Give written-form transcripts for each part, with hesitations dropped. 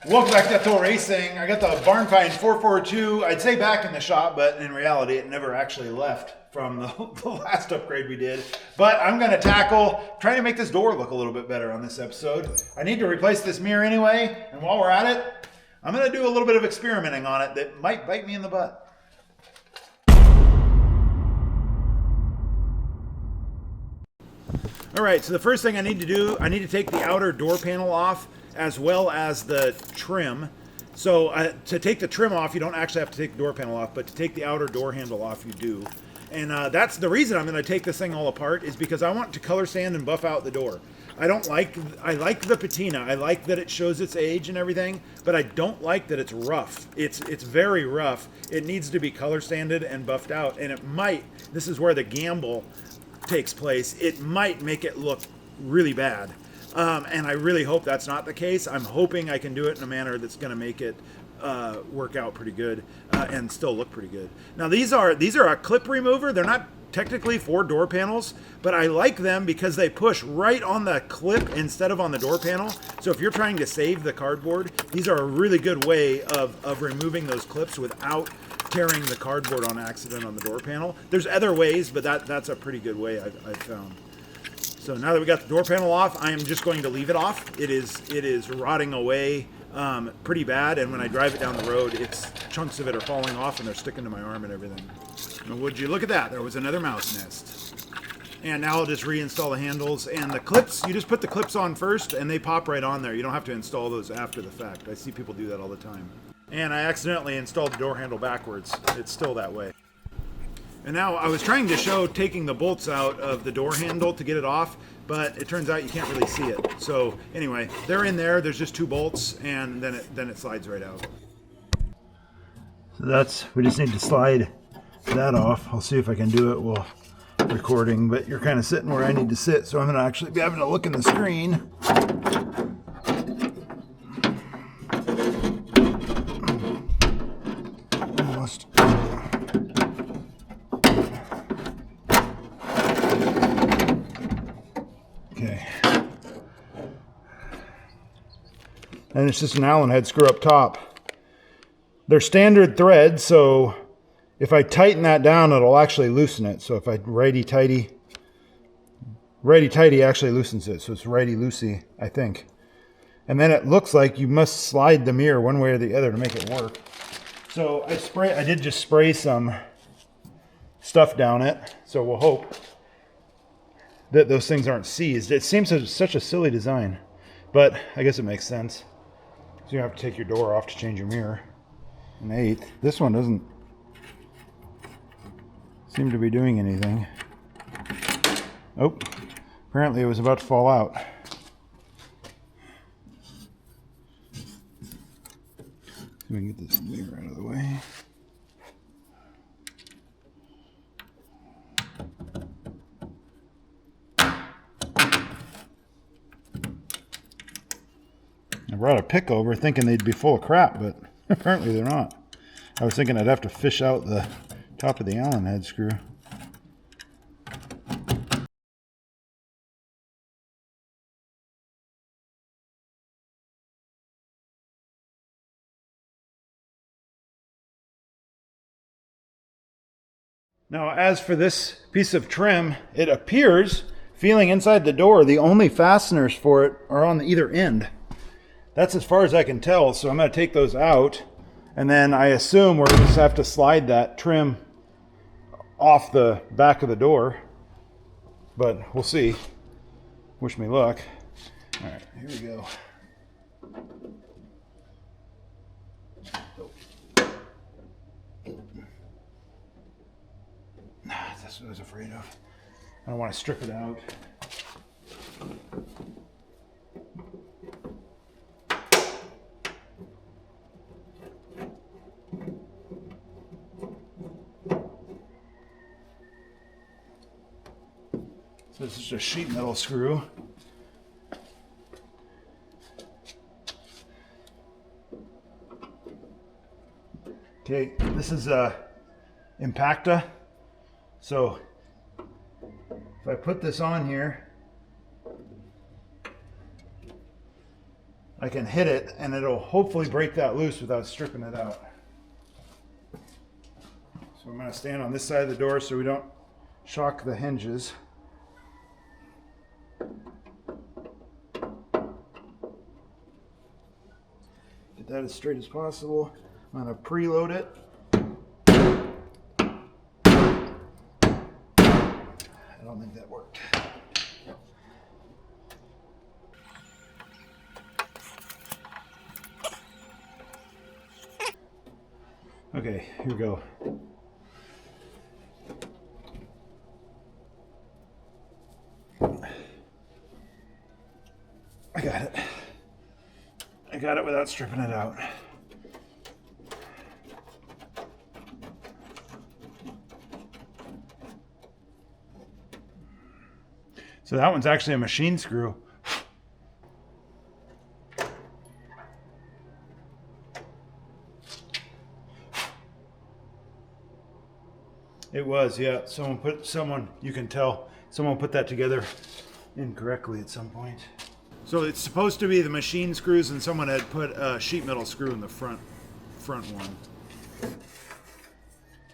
Welcome back to Death Toll Racing. I got the Barn Find 442, I'd say back in the shop, but in reality it never actually left from the last upgrade we did. But I'm going to tackle trying to make this door look a little bit better on this episode. I need to replace this mirror anyway, and while we're at it, I'm going to do a little bit of experimenting on it that might bite me in the butt. All right, so the first thing I need to do, I need to take the outer door panel off as well as the trim. So to take the trim off, you don't actually have to take the door panel off, but to take the outer door handle off, you do. And that's the reason I'm going to take this thing all apart, is because I want to color sand and buff out the door. I like the patina. I like that it shows its age and everything, but I don't like that it's rough. It's very rough. It needs to be color sanded and buffed out, and it might, this is where the gamble takes place, it might make it look really bad. And I really hope that's not the case. I'm hoping I can do it in a manner that's going to make it work out pretty good and still look pretty good. Now these are a clip remover. They're not technically for door panels, but I like them because they push right on the clip instead of on the door panel. So if you're trying to save the cardboard, these are a really good way of removing those clips without tearing the cardboard on accident on the door panel. There's other ways, but that's a pretty good way I've found. So now that we got the door panel off, I am just going to leave it off. It is rotting away pretty bad, and when I drive it down the road, chunks of it are falling off and they're sticking to my arm and everything. And would you look at that? There was another mouse nest. And now I'll just reinstall the handles and the clips. You just put the clips on first and they pop right on there. You don't have to install those after the fact. I see people do that all the time. And I accidentally installed the door handle backwards. It's still that way. And now I was trying to show taking the bolts out of the door handle to get it off, but it turns out you can't really see it. So anyway, they're in there. There's just two bolts, and then it slides right out. So we just need to slide that off. I'll see if I can do it while recording, but you're kind of sitting where I need to sit, so I'm going to actually be having to look in the screen. Almost. Okay. And it's just an Allen head screw up top. They're standard thread, so if I tighten that down, it'll actually loosen it. So if I righty-tighty actually loosens it. So it's righty-loosey, I think. And then it looks like you must slide the mirror one way or the other to make it work. So I did just spray some stuff down it. So we'll hope that those things aren't seized. It seems such a silly design, but I guess it makes sense. So you have to take your door off to change your mirror. An 8th. This one doesn't seem to be doing anything. Oh, apparently it was about to fall out. So we can get this mirror out of the way. I brought a pick over thinking they'd be full of crap, but apparently they're not. I was thinking I'd have to fish out the top of the Allen head screw. Now, as for this piece of trim, it appears, feeling inside the door, the only fasteners for it are on either end. That's as far as I can tell, so I'm going to take those out, and then I assume we're going to just have to slide that trim off the back of the door, but we'll see. Wish me luck. All right, here we go. That's what I was afraid of. I don't want to strip it out. So this is a sheet metal screw. Okay, this is Impacta. So if I put this on here, I can hit it and it'll hopefully break that loose without stripping it out. So I'm going to stand on this side of the door so we don't shock the hinges. Get that as straight as possible. I'm going to preload it. I don't think that worked. Okay, here we go. I got it. I got it without stripping it out. So that one's actually a machine screw. It was, yeah. You can tell, someone put that together incorrectly at some point. So it's supposed to be the machine screws, and someone had put a sheet metal screw in the front one.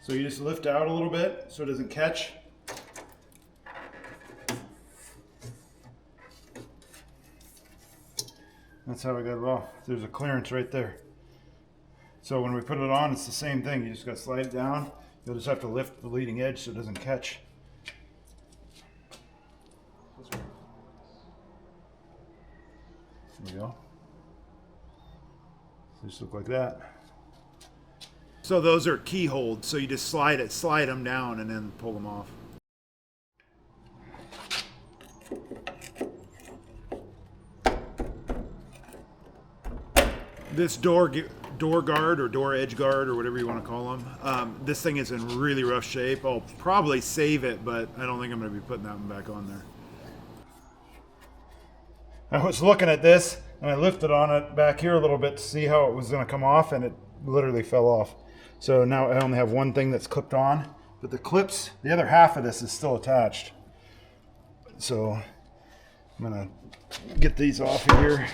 So you just lift out a little bit so it doesn't catch. That's how I got it off. There's a clearance right there. So when we put it on, it's the same thing. You just got to slide it down. You'll just have to lift the leading edge so it doesn't catch. There we go. So just look like that. So those are key holds. So you just slide them down and then pull them off. This door guard or door edge guard or whatever you want to call them. This thing is in really rough shape. I'll probably save it, but I don't think I'm going to be putting that one back on there. I was looking at this and I lifted on it back here a little bit to see how it was going to come off, and it literally fell off. So now I only have one thing that's clipped on, but the clips, the other half of this is still attached. So I'm going to get these off of here.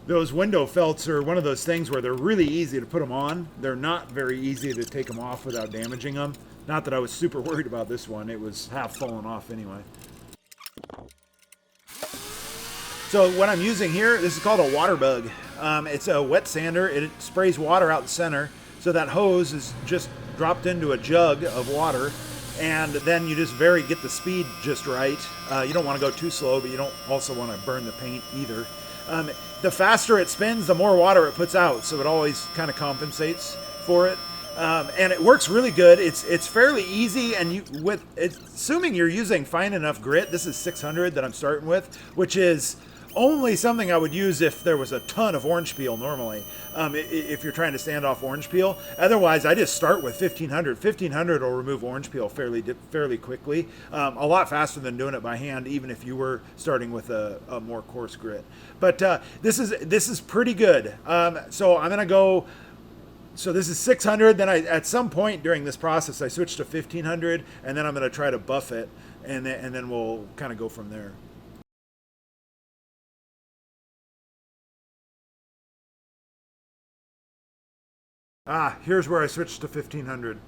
Those window felts are one of those things where they're really easy to put them on. They're not very easy to take them off without damaging them. Not that I was super worried about this one. It was half falling off anyway. So what I'm using here, this is called a water bug. It's a wet sander. It sprays water out the center. So that hose is just dropped into a jug of water. And then you just get the speed just right. You don't want to go too slow, but you don't also want to burn the paint either. The faster it spins, the more water it puts out, so it always kind of compensates for it. And it works really good. It's fairly easy, and assuming you're using fine enough grit. This is 600 that I'm starting with, which is only something I would use if there was a ton of orange peel normally, if you're trying to sand off orange peel. Otherwise, I just start with 1500. 1500 will remove orange peel fairly quickly, a lot faster than doing it by hand, even if you were starting with a more coarse grit. But this is pretty good. So I'm gonna go. So this is 600. Then at some point during this process, I switched to 1500, and then I'm gonna try to buff it, and then we'll kind of go from there. Here's where I switched to 1500.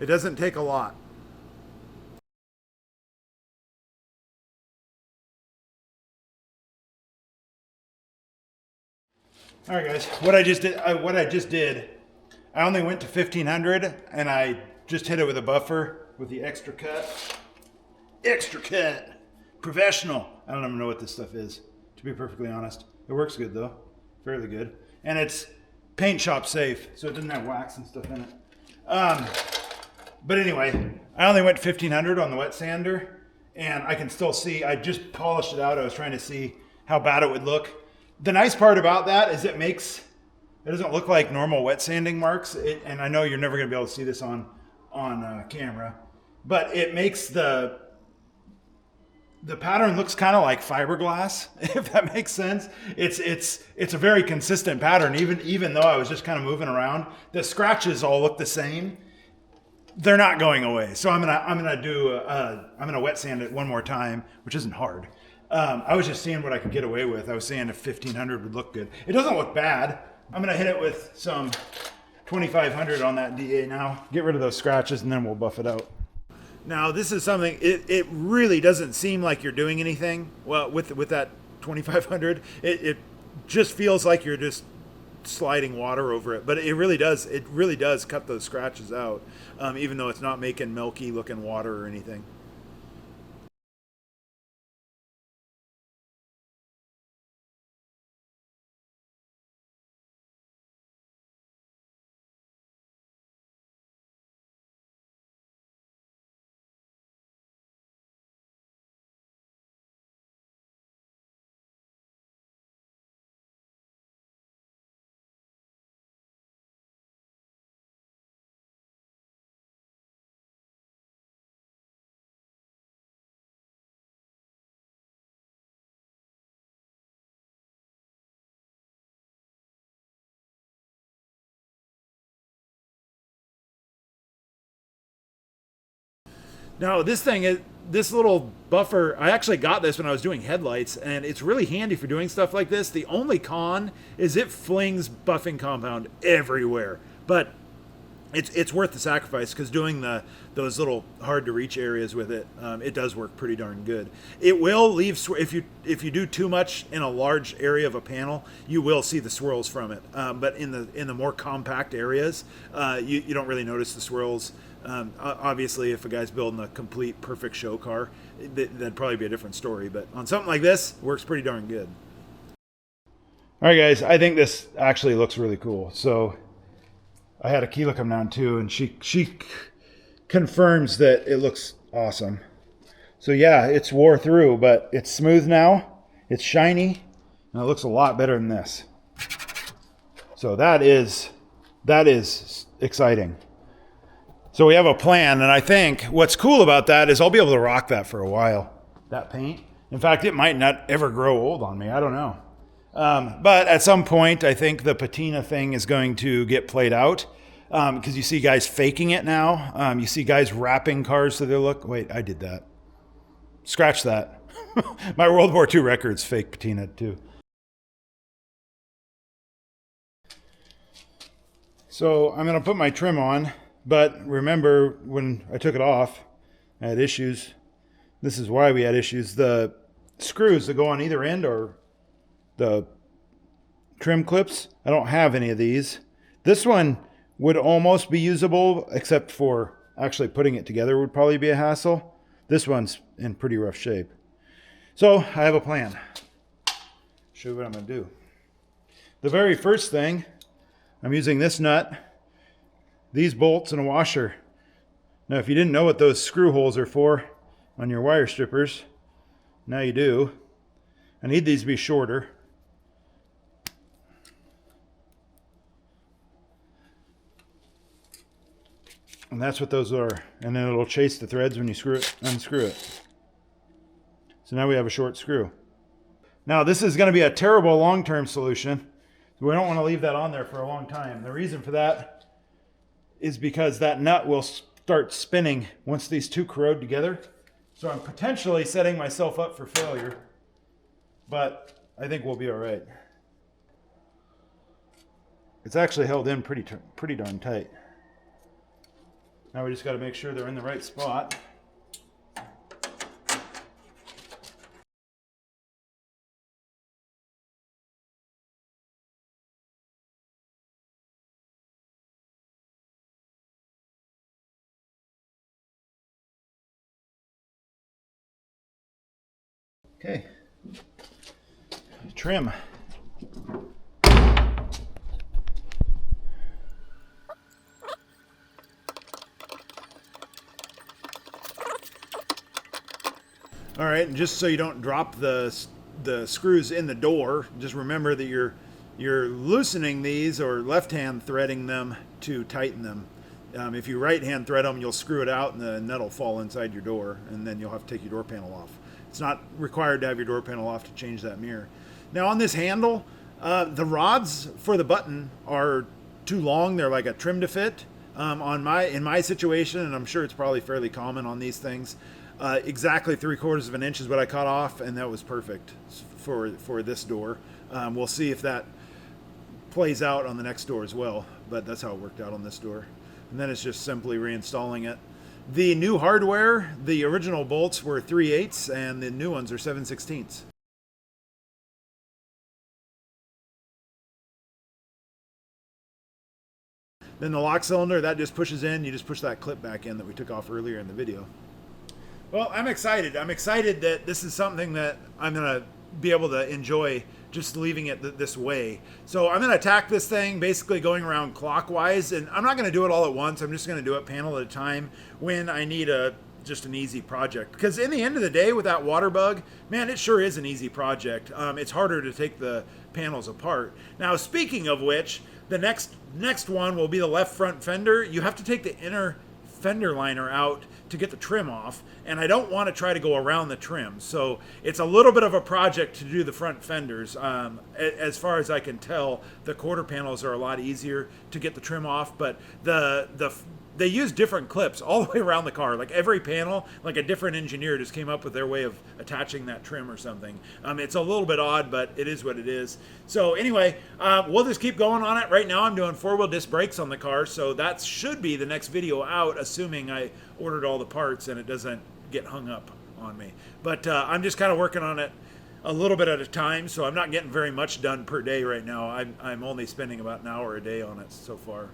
It doesn't take a lot. All right, guys. What I just did, I only went to 1500, and I just hit it with a buffer with the extra cut. Extra cut. Professional. I don't even know what this stuff is, to be perfectly honest. It works good though. Fairly good. And it's paint shop safe, so it doesn't have wax and stuff in it. But anyway, I only went 1500 on the wet sander, and I can still see, I just polished it out. I was trying to see how bad it would look. The nice part about that is it doesn't look like normal wet sanding marks. And I know you're never gonna be able to see this on camera, but it makes the pattern looks kind of like fiberglass, if that makes sense. It's a very consistent pattern, even though I was just kind of moving around. The scratches all look the same. they're not going away. So I'm gonna wet sand it one more time, which isn't hard. I was just seeing what I could get away with. I was saying if 1500 would look good. It doesn't look bad. I'm gonna hit it with some 2500 on that DA now. Get rid of those scratches and then we'll buff it out. Now this is something, it really doesn't seem like you're doing anything. Well, with that 2500, it just feels like you're just sliding water over it, but it really does cut those scratches out, even though it's not making milky looking water or anything. No, this little buffer, I actually got this when I was doing headlights, and it's really handy for doing stuff like this. The only con is it flings buffing compound everywhere, but it's worth the sacrifice because doing those little hard to reach areas with it, it does work pretty darn good. It will leave if you do too much in a large area of a panel, you will see the swirls from it. But in the more compact areas, you don't really notice the swirls. Obviously, if a guy's building a complete perfect show car, that'd probably be a different story. But on something like this, it works pretty darn good. All right, guys, I think this actually looks really cool. So I had Akila come down too, and she confirms that it looks awesome. So yeah, it's wore through, but it's smooth now. It's shiny, and it looks a lot better than this. So that is exciting. So we have a plan, and I think what's cool about that is I'll be able to rock that for a while, that paint. In fact, it might not ever grow old on me. I don't know. But at some point, I think the patina thing is going to get played out because you see guys faking it now. You see guys wrapping cars so they look. Wait, I did that. Scratch that. My World War II record's fake patina too. So I'm going to put my trim on. But remember, when I took it off, I had issues. This is why we had issues. The screws that go on either end are the trim clips. I don't have any of these. This one would almost be usable, except for actually putting it together would probably be a hassle. This one's in pretty rough shape. So I have a plan. Show you what I'm going to do. The very first thing, I'm using this nut, these bolts, and a washer. Now, if you didn't know what those screw holes are for on your wire strippers, now you do. I need these to be shorter. And that's what those are. And then it'll chase the threads when you unscrew it. So now we have a short screw. Now, this is going to be a terrible long-term solution. We don't want to leave that on there for a long time. The reason for that is because that nut will start spinning once these two corrode together. So I'm potentially setting myself up for failure, but I think we'll be all right. It's actually held in pretty darn tight. Now we just got to make sure they're in the right spot. Okay, trim. All right, and just so you don't drop the screws in the door, just remember that you're loosening these or left hand threading them to tighten them. If you right hand thread them, you'll screw it out and the nut will fall inside your door, and then you'll have to take your door panel off. It's not required to have your door panel off to change that mirror. Now on this handle, the rods for the button are too long. They're like a trim to fit. In my situation, and I'm sure it's probably fairly common on these things, exactly 3/4 of an inch is what I cut off, and that was perfect for this door. We'll see if that plays out on the next door as well, but that's how it worked out on this door. And then it's just simply reinstalling it. The new hardware, the original bolts were 3/8 and the new ones are 7/16. Then the lock cylinder, that just pushes in. You just push that clip back in that we took off earlier in the video. Well, I'm excited. I'm excited that this is something that I'm going to be able to enjoy just leaving it this way. So I'm going to attack this thing basically going around clockwise, and I'm not going to do it all at once. I'm just going to do it panel at a time when I need just an easy project. Because in the end of the day with that water bug, man, it sure is an easy project. It's harder to take the panels apart. Now, speaking of which, the next one will be the left front fender. You have to take the inner fender liner out to get the trim off, and I don't want to try to go around the trim. So it's a little bit of a project to do the front fenders. As far as I can tell, the quarter panels are a lot easier to get the trim off, but they use different clips all the way around the car. Like every panel, like a different engineer just came up with their way of attaching that trim or something. It's a little bit odd, but it is what it is. So anyway, we'll just keep going on it. Right now I'm doing 4-wheel disc brakes on the car, so that should be the next video out, assuming I ordered all the parts and it doesn't get hung up on me. But I'm just kind of working on it a little bit at a time, so I'm not getting very much done per day right now. I'm only spending about an hour a day on it so far.